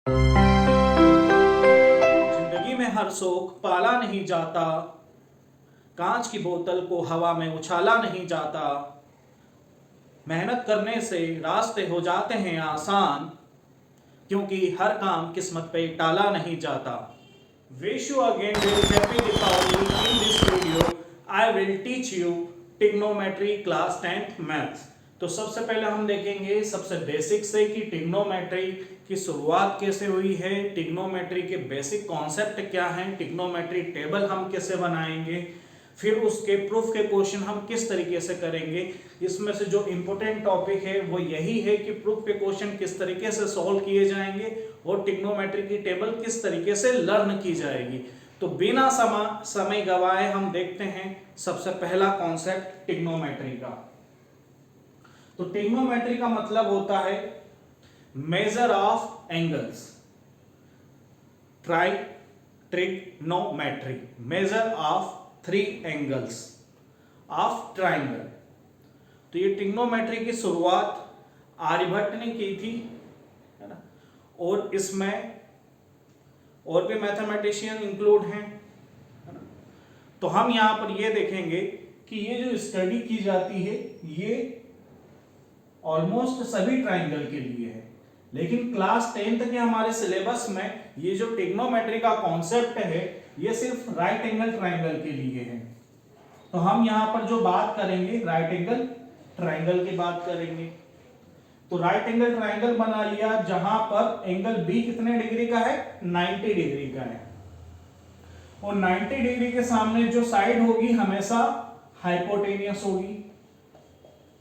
जिंदगी में हर शौक पाला नहीं जाता, कांच की बोतल को हवा में उछाला नहीं जाता। मेहनत करने से रास्ते हो जाते हैं आसान, क्योंकि हर काम किस्मत पे टाला नहीं जाता। Wish you again very happy Deepavali. In this video, I will teach you trigonometry class 10th maths। तो सबसे पहले हम देखेंगे सबसे बेसिक से कि ट्रिग्नोमेट्री की शुरुआत कैसे हुई है, ट्रिग्नोमेट्री के बेसिक कॉन्सेप्ट क्या हैं, ट्रिग्नोमेट्री टेबल हम कैसे बनाएंगे, फिर उसके प्रूफ के क्वेश्चन हम किस तरीके से करेंगे। इसमें से जो इम्पोर्टेंट टॉपिक है वो यही है कि प्रूफ के क्वेश्चन किस तरीके से सॉल्व किए जाएंगे और ट्रिग्नोमेट्री की टेबल किस तरीके से लर्न की जाएगी। तो बिना समय गवाए हम देखते हैं सबसे पहला कॉन्सेप्ट ट्रिग्नोमेट्री का। तो ट्रिग्नोमेट्री का मतलब होता है measure of angles. Trigonometry measure of 3 angles of triangle. तो ये ट्रिग्नोमेट्री की शुरुआत आर्यभट्ट ने की थी, है ना। और इसमें और भी मैथमेटिशियन इंक्लूड हैं, है ना। तो हम यहां पर ये देखेंगे कि ये जो स्टडी की जाती है ये ऑलमोस्ट सभी ट्राइंगल के लिए है, लेकिन क्लास 10th के हमारे सिलेबस में ये जो ट्रिग्नोमेट्री का कॉन्सेप्ट है ये सिर्फ राइट एंगल ट्राइंगल के लिए है। तो हम यहां पर जो बात करेंगे राइट एंगल ट्राइंगल की बात करेंगे। तो राइट एंगल ट्राइंगल बना लिया जहां पर एंगल बी कितने डिग्री का है, 90 डिग्री का है, और 90 डिग्री के सामने जो साइड होगी हमेशा हाइपोटेनियस होगी,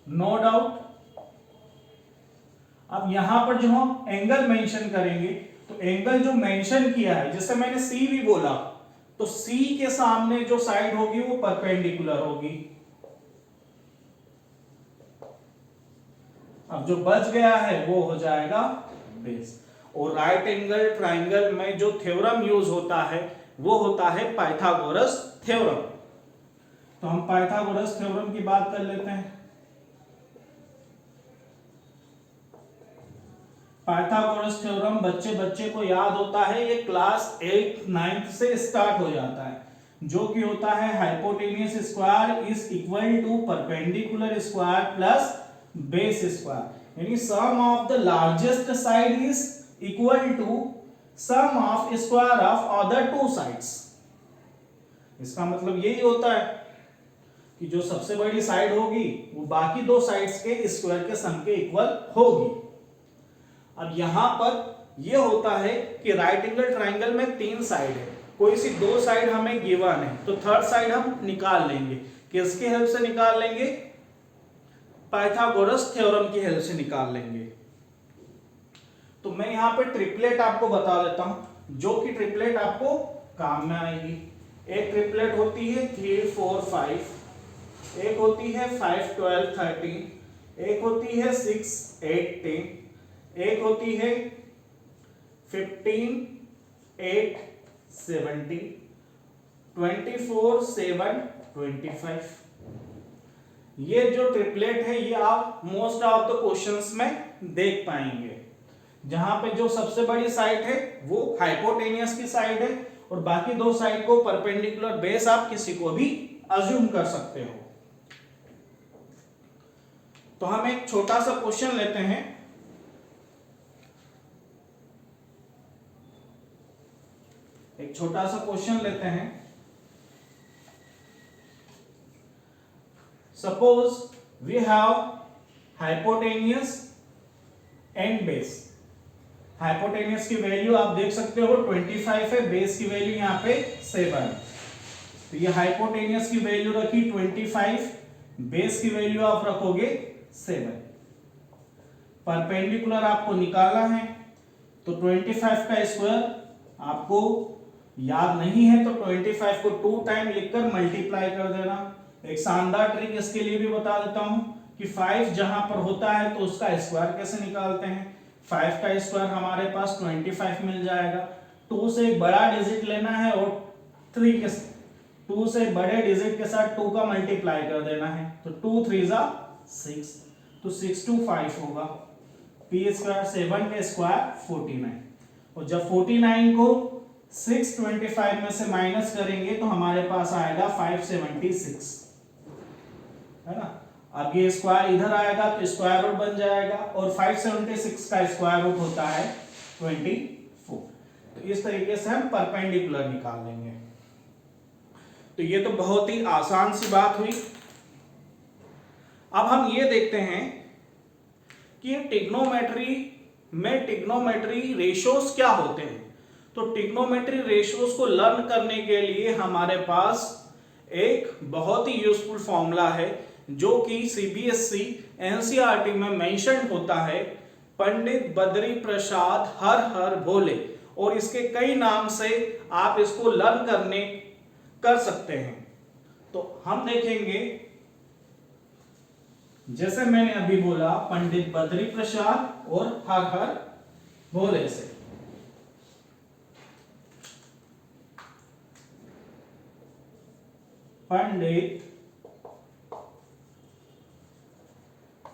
नो डाउट। अब यहां पर जो हम एंगल मेंशन करेंगे तो एंगल जो मेंशन किया है, जैसे मैंने सी भी बोला, तो सी के सामने जो साइड होगी वो परपेंडिकुलर होगी। अब जो बच गया है वो हो जाएगा बेस। और राइट एंगल ट्राइंगल में जो थ्योरम यूज होता है वो होता है पाइथागोरस थ्योरम। तो हम पाइथागोरस थ्योरम की बात कर लेते हैं। पाइथागोरस थ्योरम बच्चे बच्चे को याद होता है, ये क्लास 8 9th से स्टार्ट हो जाता है, जो कि होता है hypotenuse square is equal to perpendicular square plus base square, यानी sum of the largest side is equal to sum of square of other 2 sides. इसका मतलब यही होता है कि जो सबसे बड़ी साइड होगी वो बाकी 2 साइड्स के स्क्वायर के सम के इक्वल होगी। अब यहां पर यह होता है कि राइट एंगल ट्राइंगल में 3 साइड है, कोई सी 2 साइड हमें गिवन है, तो थर्ड साइड हम निकाल लेंगे। किसकी हेल्प से निकाल लेंगे, पाइथागोरस थ्योरम की हेल्प से निकाल लेंगे। तो मैं यहां पे ट्रिपलेट आपको बता देता हूं, जो कि ट्रिपलेट आपको काम में आएगी। एक ट्रिपलेट होती है 3 4 5, एक होती है 5 12 13, एक होती है 6 8 10, एक होती है 15 8 17, 24 7 25। ये जो ट्रिपलेट है ये आप मोस्ट ऑफ द क्वेश्चंस में देख पाएंगे, जहां पे जो सबसे बड़ी साइड है वो हाइपोटेनियस की साइड है और बाकी 2 साइड को परपेंडिकुलर बेस आप किसी को भी अज्यूम कर सकते हो। तो हम एक छोटा सा क्वेश्चन लेते हैं। एक छोटा सा क्वेश्चन लेते हैं। Suppose we have hypotenuse and base. Hypotenuse की वैल्यू आप देख सकते हो 25 है, बेस की वैल्यू यहां पे 7। तो ये हाइपोटेनियस की वैल्यू रखी 25, बेस की वैल्यू आप रखोगे 7। परपेंडिकुलर आपको निकालना है, तो 25 का स्क्वायर आपको याद नहीं है तो 25 को 2 टाइम लिखकर मल्टीप्लाई कर देना। एक शानदार ट्रिक इसके लिए भी बता देता हूं कि 5 जहां पर होता है तो उसका स्क्वायर कैसे निकालते हैं। 5 का स्क्वायर हमारे पास 25 मिल जाएगा। 2 से एक बड़ा डिजिट लेना है और 2 से बड़े डिजिट के साथ 2 का मल्टीप्लाई कर देना है, तो 2 3 जा 6, तो 6 2 5 होगा। p स्क्वायर 7 का स्क्वायर 49। और जब 49 को 625 में से माइनस करेंगे तो हमारे पास आएगा 576, है ना। अब ये स्क्वायर इधर आएगा तो स्क्वायर रूट बन जाएगा, और 576 का स्क्वायर रूट होता है 24। तो इस तरीके से हम परपेंडिकुलर निकाल लेंगे। तो ये तो बहुत ही आसान सी बात हुई। अब हम ये देखते हैं कि ट्रिग्नोमेट्री में ट्रिग्नोमेट्री रेशियोज क्या होते हैं। तो ट्रिग्नोमेट्री रेशियोज को लर्न करने के लिए हमारे पास एक बहुत ही यूजफुल फॉर्मूला है जो कि सीबीएसई एनसीईआरटी में मेंशन होता है, पंडित बद्री प्रसाद हर हर भोले, और इसके कई नाम से आप इसको लर्न कर सकते हैं। तो हम देखेंगे, जैसे मैंने अभी बोला, पंडित बद्री प्रसाद और हर हर भोले से। पंडित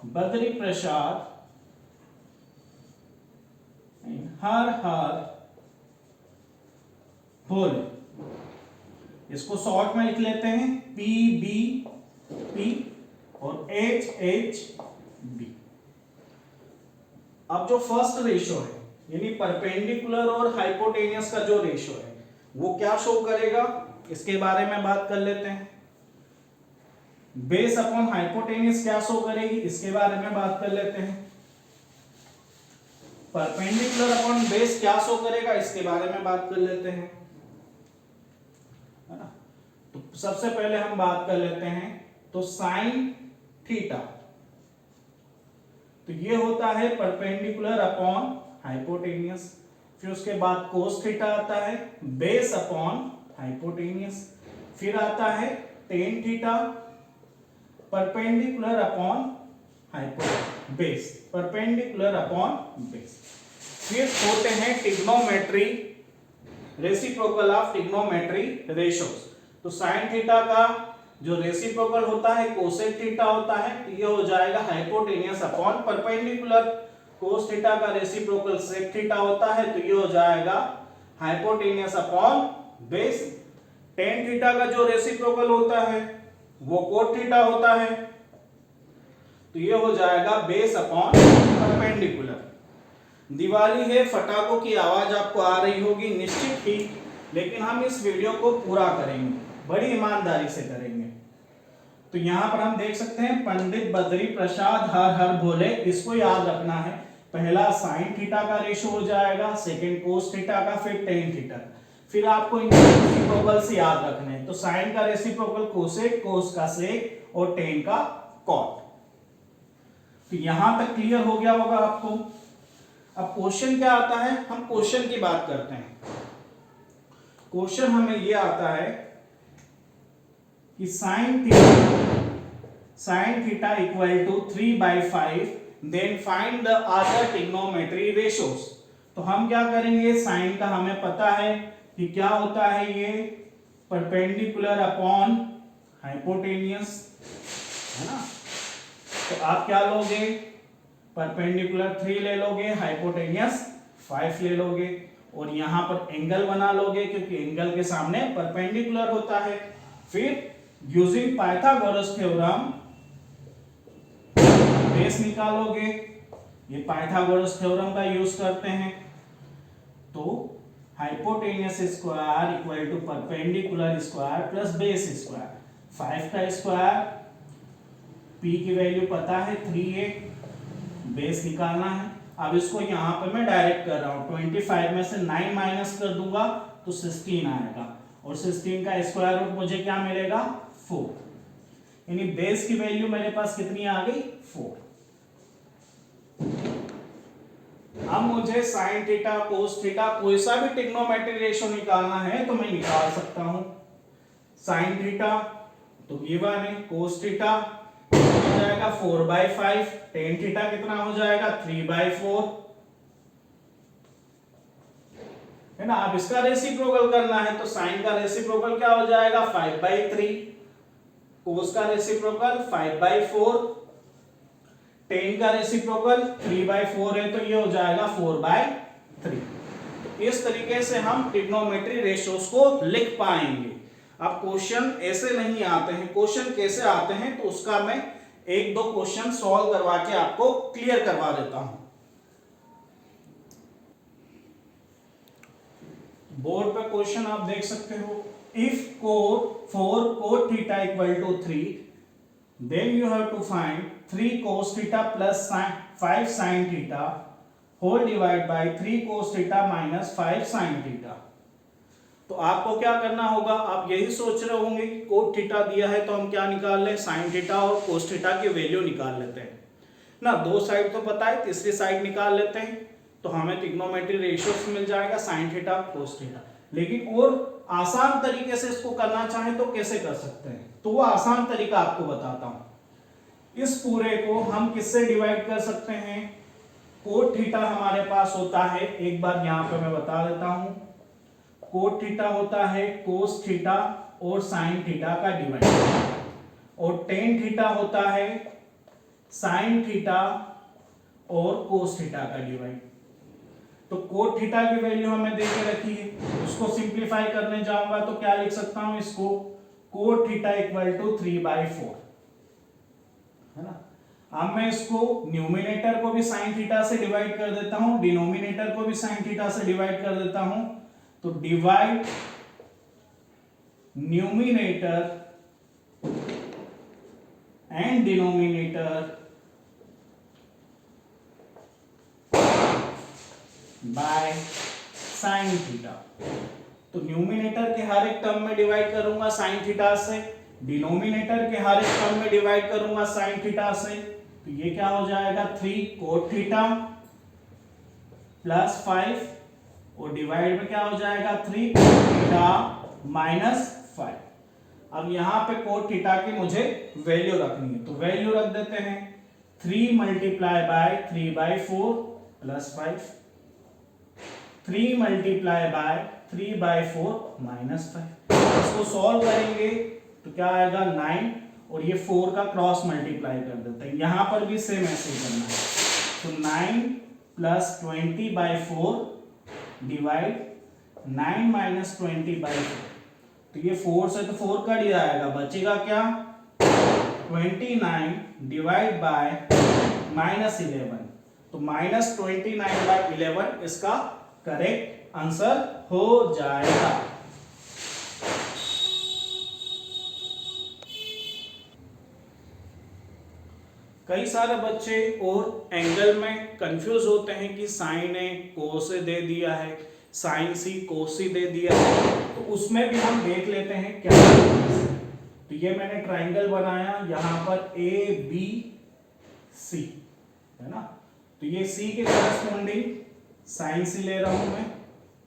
बद्री प्रसाद हर हर भोले, इसको शॉर्ट में लिख लेते हैं PBP और HHB। अब जो फर्स्ट रेशियो है यानी परपेंडिकुलर और हाइपोटेनियस का जो रेशियो है वो क्या शो करेगा, इसके बारे में बात कर लेते हैं। बेस अपॉन हाइपोटेनियस क्या शो करेगी, इसके बारे में बात कर लेते हैं। परपेंडिकुलर अपॉन बेस क्या शो करेगा, इसके बारे में बात कर लेते हैं, है ना। तो सबसे पहले हम बात कर लेते हैं तो साइन थीटा, तो ये होता है परपेंडिकुलर अपॉन हाइपोटेनियस। फिर उसके बाद कोस थीटा आता है बेस अपॉन हाइपोटेनियस। फिर आता है tan theta perpendicular upon base, perpendicular upon base. फिर होते हैं trigonometry reciprocal of trigonometry ratios. तो साइन थीटा का जो रेसिप्रोकल होता है कोसेक थीटा होता है, तो ये हो जाएगा hypotenuse upon perpendicular. Cos theta का रेसिप्रोकल सेक थीटा होता है, तो ये हो जाएगा hypotenuse upon base. Tan theta का जो रेसिप्रोकल होता है वो कोट थीटा होता है, तो ये हो जाएगा बेस अपॉन परपेंडिकुलर। दिवाली है, फटाकों की आवाज आपको आ रही होगी निश्चित ही, लेकिन हम इस वीडियो को पूरा करेंगे, बड़ी ईमानदारी से करेंगे। तो यहां पर हम देख सकते हैं पंडित बद्री प्रसाद हर हर भोले, इसको याद रखना है। पहला साइन थीटा का रेशियो हो जाएगा, सेकंड कोस थीटा का, फिर टेन थीटा। फिर आपको इनके रेसिप्रोकल से याद रखना है। तो साइन का रेसिप्रोकल कोसेक, कोस का सेक और टेन का कॉट। तो यहां तक क्लियर हो गया होगा आपको। अब क्वेश्चन क्या आता है, हम क्वेश्चन की बात करते हैं। क्वेश्चन हमें ये आता है कि sine theta equal to 3/5, then find the other trigonometry ratios. तो हम क्या करेंगे, साइन का हमें पता है कि क्या होता है, ये परपेंडिकुलर अपॉन हाइपोटेनियस, है ना। तो आप क्या लोगे, परपेंडिकुलर 3 ले लोगे, हाइपोटेनियस 5 ले लोगे, और यहां पर एंगल बना लोगे क्योंकि एंगल के सामने परपेंडिकुलर होता है। फिर यूजिंग पाइथागोरस थ्योरम बेस निकालोगे, ये पाइथागोरस थ्योरम का यूज करते हैं। तो hypotenuse square equal to perpendicular square plus base square, 5 का स्क्वायर, p की वैल्यू पता है 3a, बेस निकालना है। अब इसको यहां पर मैं डायरेक्ट कर रहा हूं, 25 में से 9 माइनस कर दूंगा तो 16 आएगा, और 16 का स्क्वायर रूट मुझे क्या मिलेगा, 4। यानी बेस की वैल्यू मेरे पास कितनी आ गई, 4। अब मुझे साइन थीटा, कोस थीटा, कोई सा भी ट्रिग्नोमेट्री रेशियो निकालना है तो मैं निकाल सकता हूं। साइन थीटा तो गिवन है, कोस थीटा हो जाएगा 4/5, टेन थीटा कितना हो जाएगा 3/4, है ना। अब इसका रेसिप्रोकल करना है तो साइन का रेसिप्रोकल क्या हो जाएगा 5/3, कोस का रेसिप्रोकल 5/4, टेन का रेसिप्रोकल 3/4 है तो ये हो जाएगा 4/3। तो इस तरीके से हम ट्रिग्नोमेट्री रेशियोज को लिख पाएंगे। अब क्वेश्चन ऐसे नहीं आते हैं, क्वेश्चन कैसे आते हैं तो उसका मैं एक दो क्वेश्चन सॉल्व करवा के आपको क्लियर करवा देता हूं। बोर्ड पे क्वेश्चन आप देख सकते हो, if four cot theta equal to 3 then you have to find 3 cos theta plus 5 sin theta whole divide by 3 cos theta minus 5 sin theta. तो आपको क्या करना होगा, आप यही सोच रहे होंगे कि cot थीटा दिया है तो हम क्या निकाल लें, sin थीटा और cos थीटा की वैल्यू निकाल लेते हैं ना। दो साइड तो पता है, तीसरी साइड निकाल लेते हैं तो हमें ट्रिग्नोमेट्री रेशियोस मिल जाएगा sin थीटा cos थीटा। लेकिन और आसान तरीके से इसको करना चाहें तो कैसे कर सकते हैं, तो वो आसान तरीका आपको बताता हूं। इस पूरे को हम किससे डिवाइड कर सकते हैं, cot थीटा हमारे पास होता है, एक बार यहां पे मैं बता देता हूं, cot थीटा होता है cos थीटा और sin थीटा का डिवाइड, और tan थीटा होता है sin थीटा और cos थीटा का डिवाइड। तो cot थीटा की वैल्यू हमें दे के रखी है, उसको सिंप्लीफाई करने जाऊंगा तो क्या लिख सकता हूं इसको, cot थीटा इक्वल टू 3/4 है ना। अब मैं इसको न्यूमिनेटर को भी sin थीटा से डिवाइड कर देता हूं, डिनोमिनेटर को भी sin थीटा से डिवाइड कर देता हूं। तो divide numerator and denominator by sin theta. तो न्यूमिनेटर के हर एक टर्म में डिवाइड करूंगा sin थीटा से, डिनोमिनेटर के हर एक टर्म में डिवाइड करूंगा sin थीटा से। तो ये क्या हो जाएगा, 3 cot थीटा प्लस 5 और डिवाइड में क्या हो जाएगा 3 cot थीटा माइनस 5। अब यहां पे cot थीटा की मुझे वैल्यू रखनी है, तो वैल्यू रख देते हैं 3 multiply by 3/4 plus 5, 3 multiply by 3/4 minus 5। इसको सॉल्व करेंगे तो क्या आएगा 9, और ये 4 का क्रॉस मल्टीप्लाई कर देते हैं, यहां पर भी सेम ऐसे ही करना है। तो 9 प्लस 20/4 डिवाइड 9 माइनस 20/4, तो ये 4 से तो 4 कट जाएगा, बचेगा क्या 29 डिवाइड बाय -11। तो -29/11 इसका करेक्ट आंसर हो जाएगा। कई सारे बच्चे और एंगल में कंफ्यूज होते हैं कि साइन ए कोस ए दे दिया है, साइन सी कोस सी दे दिया है, तो उसमें भी हम देख लेते हैं क्या। तो ये मैंने ट्राइंगल बनाया, यहां पर ए बी सी है ना, तो ये सी के करस्पॉन्डिंग साइन सी ले रहा हूं मैं,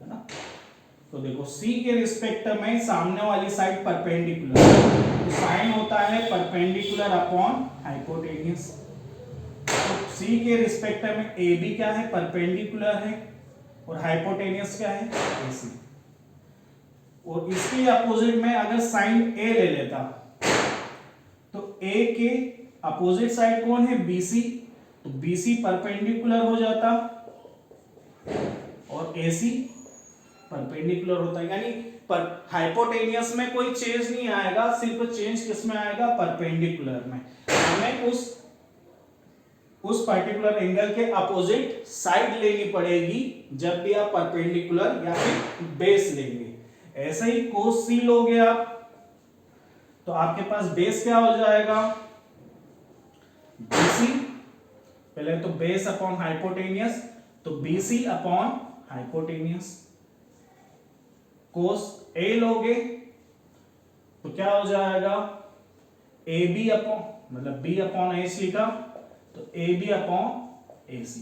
है ना। तो देखो सी के रिस्पेक्ट में सामने वाली साइड परपेंडिकुलर, तो साइन होता है परपेंडिकुलर अपॉन हाइपोटेन्यूस। तो सी के रिस्पेक्ट में ए बी क्या है, परपेंडिकुलर है, और हाइपोटेन्यूस क्या है, ए सी। और इसके अपोजिट में अगर साइन ए ले लेता तो ए के अपोजिट साइड कौन है, बी सी, तो बी सी परपेंडिकुलर हो जाता और ए सी परपेंडिकुलर होता है, यानी पर हाइपोटेनियस में कोई चेंज नहीं आएगा, सिर्फ चेंज किस में आएगा, परपेंडिकुलर में। हमें उस पर्टिकुलर एंगल के अपोजिट साइड लेनी पड़ेगी जब भी आप परपेंडिकुलर या फिर बेस लेंगे। ऐसे ही कोस सी लोगे आप तो आपके पास बेस क्या हो जाएगा, बीसी, पहले तो बेस अपॉन हाइपोटेनियस, तो BC upon hypotenuse. Cos A लोगे तो क्या हो जाएगा, ए बी अपॉन, मतलब बी अपॉन ए सी का, तो A B upon A C.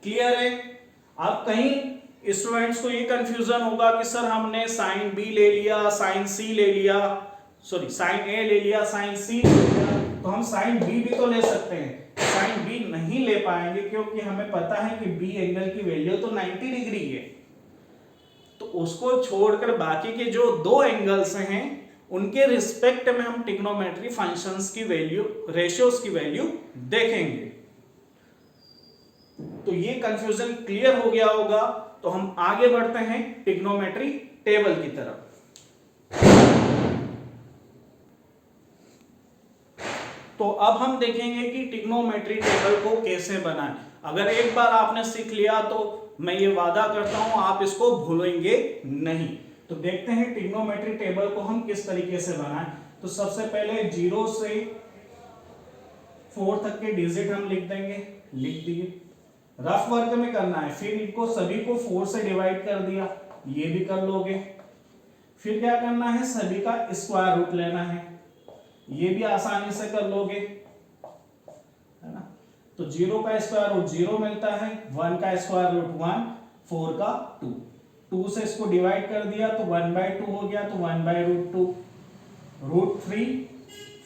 Clear है। अब कहीं स्टूडेंट्स को ये कंफ्यूजन होगा कि सर हमने साइन बी ले लिया, साइन सी ले लिया, सॉरी साइन ए ले लिया, साइन सी ले लिया, तो हम साइन बी भी तो ले सकते हैं। साइन बी नहीं ले पाएंगे क्योंकि हमें पता है कि बी एंगल की वैल्यू तो 90 डिग्री है, तो उसको छोड़कर बाकी के जो दो एंगल्स हैं उनके रिस्पेक्ट में हम ट्रिग्नोमेट्री फंक्शंस की वैल्यू, रेशियोज की वैल्यू देखेंगे। तो ये कंफ्यूजन क्लियर हो गया होगा। तो हम आगे बढ़ते हैं ट्रिग्नोमेट्री टेबल की तरफ। तो अब हम देखेंगे कि ट्रिग्नोमेट्री टेबल को कैसे बनाएं। अगर एक बार आपने सीख लिया तो मैं ये वादा करता हूं आप इसको भूलेंगे नहीं। तो देखते हैं ट्रिग्नोमेट्री टेबल को हम किस तरीके से बनाएं। तो सबसे पहले 0 से 4 तक के डिजिट हम लिख देंगे, लिख दिए। रफ वर्क में करना है, फिर इनको सभी को 4 से डिवाइड कर दिया, ये भी कर लोगे। फिर क्या करना है, सभी का स्क्वायर रूट लेना है, ये भी आसानी से कर लोगे, है ना। तो 0 का स्क्वायर रूट 0 मिलता है, 1 का स्क्वायर रूट 1, 4 का 2, 2 से इसको डिवाइड कर दिया तो 1/2 हो गया, तो 1/√2, √3,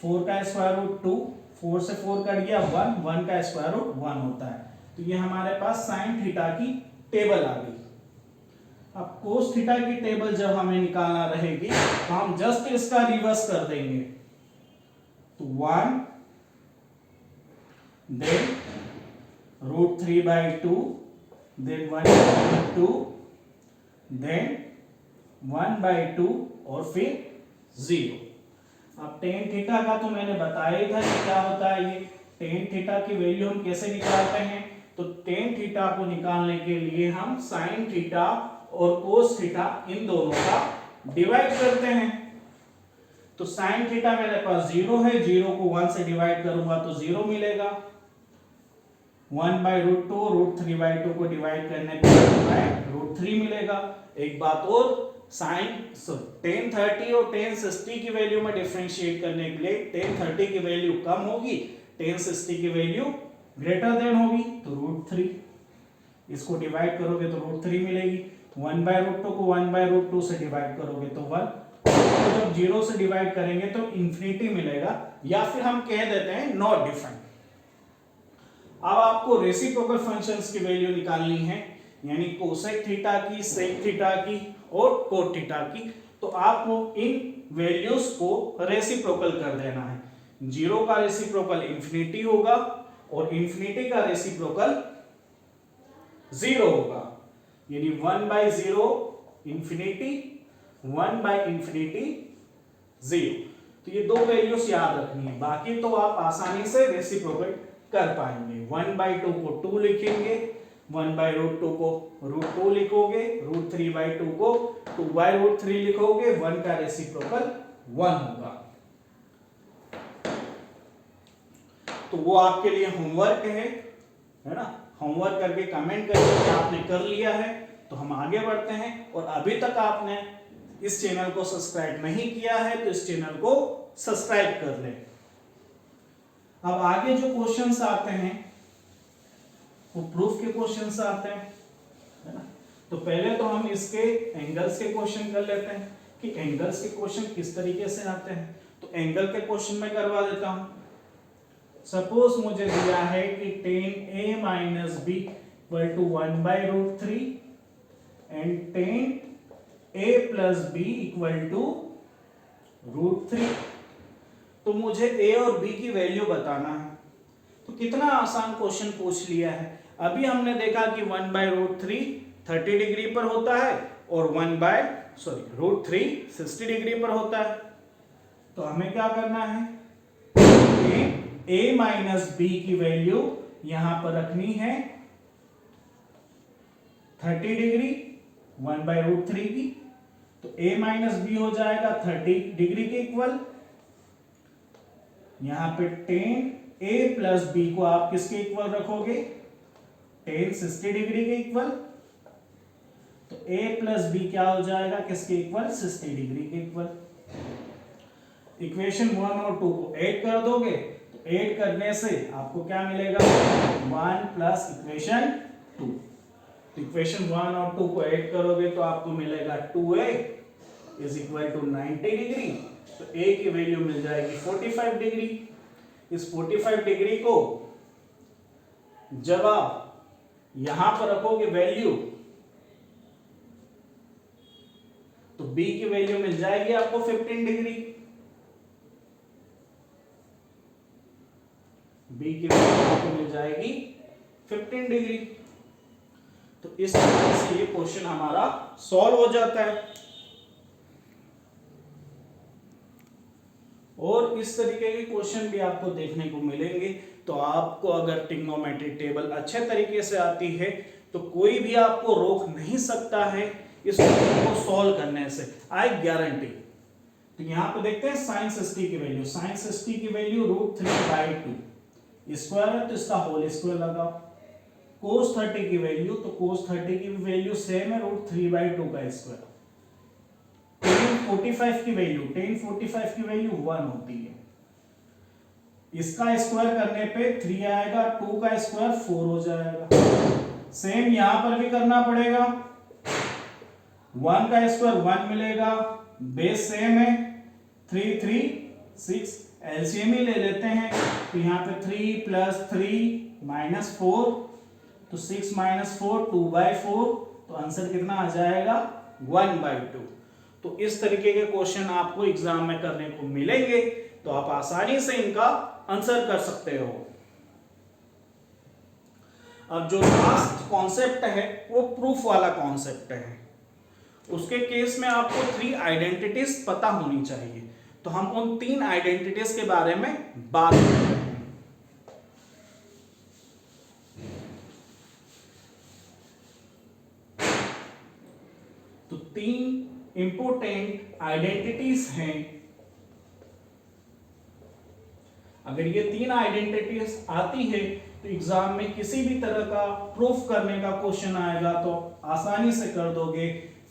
4 का स्क्वायर रूट 2, 4 से 4 कट गया 1, 1 का स्क्वायर रूट 1 होता है। तो ये हमारे पास साइन थीटा की टेबल आ गई। अब कोस थीटा की टेबल जब हमें निकालना रहेगी तो हम जस्ट इसका रिवर्स कर देंगे। तो 1 देन √3/2 देन 1/2 देन 1/2 और फिर 0। अब टेन थीटा का तो मैंने बताया ही था कि क्या होता है। ये टेन थीटा की वैल्यू हम कैसे निकालते हैं। तो टेन थीटा को निकालने के लिए हम साइन थीटा और कोस थीटा इन दोनों का डिवाइड करते हैं। तो साइन थीटा मेरे पास 0 है, 0 को 1 से डिवाइड करूंगा तो 0 मिलेगा। 1/√2 √3/2 को डिवाइड करने पर √3 मिलेगा। एक बात और, साइन tan 30 और tan 60 की वैल्यू में डिफरेंशिएट करने के लिए tan 30 की वैल्यू कम होगी, tan 60 की वैल्यू ग्रेटर देन होगी, तो √3। इसको डिवाइड करोगे तो √3 मिलेगी। 1/√2 को 1/√2 से डिवाइड करोगे तो 1। तो जब 0 से डिवाइड करेंगे तो इंफिनिटी मिलेगा, या फिर हम कह देते हैं नॉट डिफाइंड। अब आपको रेसिप्रोकल फंक्शंस की वैल्यू निकालनी है, यानी कोसेक थीटा की, सेक थीटा की और कोट थीटा की। तो आपको इन वैल्यूज को रेसिप्रोकल कर देना है। 0 का रेसिप्रोकल इंफिनिटी होगा और इंफिनिटी का रेसिप्रोकल 0 होगा, यानी 1/0 इंफिनिटी, 1/∞ 0। तो ये दो वैल्यूज याद रखनी है, बाकी तो आप आसानी से रेसिप्रोकल कर पाएंगे। 1/2 को 2 लिखेंगे, 1/√2 को √2 लिखोगे, √3/2 को 2/√3 लिखोगे, 1 का रेसिप्रोकल 1 होगा। तो वो आपके लिए होमवर्क है ना। होमवर्क करके कमेंट करिए कि आपने कर लिया है। तो हम आगे बढ़ते हैं, और अभी तक आपने इस चैनल को सब्सक्राइब नहीं किया है तो इस चैनल को सब्सक्राइब कर लें। अब आगे जो क्वेश्चंस आते हैं वो प्रूफ के क्वेश्चंस आते हैं, है ना। तो पहले तो हम इसके एंगल्स के क्वेश्चन कर लेते हैं कि एंगल्स के क्वेश्चन किस तरीके से आते हैं। तो एंगल के क्वेश्चन में करवा देता हूं। सपोज मुझे दिया है कि tan A - B = 1/√3 and tan A + B = √3। तो मुझे A और B की वैल्यू बताना है। तो कितना आसान क्वेश्चन पूछ लिया है। अभी हमने देखा कि 1/√3 30 डिग्री पर होता है और √3 60 डिग्री पर होता है। तो हमें क्या करना है, A - B की वैल्यू यहां पर रखनी है 30 डिग्री 1/√3 की। तो A - B हो जाएगा 30 डिग्री के इक्वल। यहां पे tan A + B को आप किसके इक्वल रखोगे, tan 60 डिग्री के इक्वल। तो A + B क्या हो जाएगा, किसके इक्वल, 60 डिग्री के इक्वल। इक्वेशन 1 और 2 को ऐड कर दोगे तो ऐड करने से आपको क्या मिलेगा, 1 + इक्वेशन 2। तो इक्वेशन 1 और 2 को ऐड करोगे तो आपको मिलेगा 2A = 90 डिग्री। तो A की वैल्यू मिल जाएगी 45 डिग्री। इस 45 डिग्री को जब आप यहां पर रखोगे वैल्यू, तो B की वैल्यू मिल जाएगी आपको 15 डिग्री। B की वैल्यू आपको मिल जाएगी 15 डिग्री। तो इस तरह से ये क्वेश्चन हमारा सॉल्व हो जाता है। और इस तरीके के क्वेश्चन भी आपको देखने को मिलेंगे। तो आपको अगर ट्रिग्नोमेट्रिक टेबल अच्छे तरीके से आती है तो कोई भी आपको रोक नहीं सकता है इस क्वेश्चन को सॉल्व करने से, आई गारंटी। तो यहां पे देखते हैं sin 60 की वैल्यू, sin 60 की वैल्यू √3/2 स्क्वायर है, तो इसका होल स्क्वायर लगाओ। cos 30 की वैल्यू, तो cos 30 की वैल्यू सेम है √3/2 का स्क्वायर। tan 45 की वैल्यू, tan 45 की वैल्यू 1 होती है। इसका स्क्वायर करने पे 3 आएगा, 2 का स्क्वायर 4 हो जाएगा। सेम यहां पर भी करना पड़ेगा, 1 का स्क्वायर 1 मिलेगा, बेस सेम है 3 3 6, एलसीएम ही ले लेते हैं। तो यहाँ पे 3 + 3 - 4, तो 6 - 4 2/4, तो आंसर कितना आ जाएगा 1/2। तो इस तरीके के क्वेश्चन आपको एग्जाम में करने को मिलेंगे, तो आप आसानी से इनका आंसर कर सकते हो। अब जो लास्ट कॉन्सेप्ट है वो प्रूफ वाला कॉन्सेप्ट है। उसके केस में आपको 3 आइडेंटिटीज पता होनी चाहिए। तो हम उन 3 आइडेंटिटीज के बारे में बात करते हैं। तो 3 इंपोर्टेंट आइडेंटिटीज हैं। अगर ये 3 आइडेंटिटीज आती है तो एग्जाम में किसी भी तरह का प्रूफ करने का क्वेश्चन आएगा तो आसानी से कर दोगे।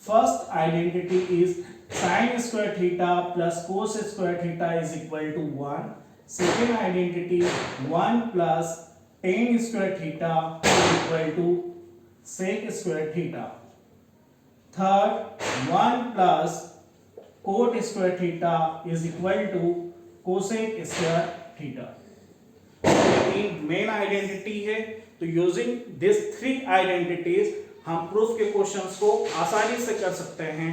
First identity is sin square theta plus cos square theta is equal to 1. Second identity 1 plus tan square theta is equal to sec square theta. Third 1 plus cot square theta is equal to cosec square theta. तीन main identity है। तो using this 3 identities हम proof के questions को आसानी से कर सकते हैं।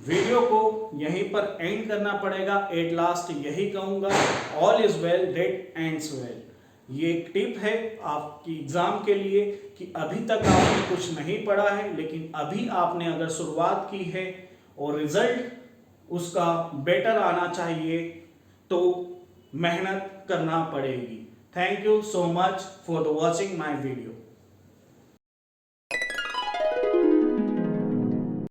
वीडियो को यहीं पर एंड करना पड़ेगा। एट लास्ट यही कहूंगा, all is well that ends well. ये एक टिप है आपकी एग्जाम के लिए कि अभी तक आपने कुछ नहीं पढ़ा है, लेकिन अभी आपने अगर शुरुआत की है और रिजल्ट उसका बेटर आना चाहिए तो मेहनत करना पड़ेगी। Thank you so much for the watching my video.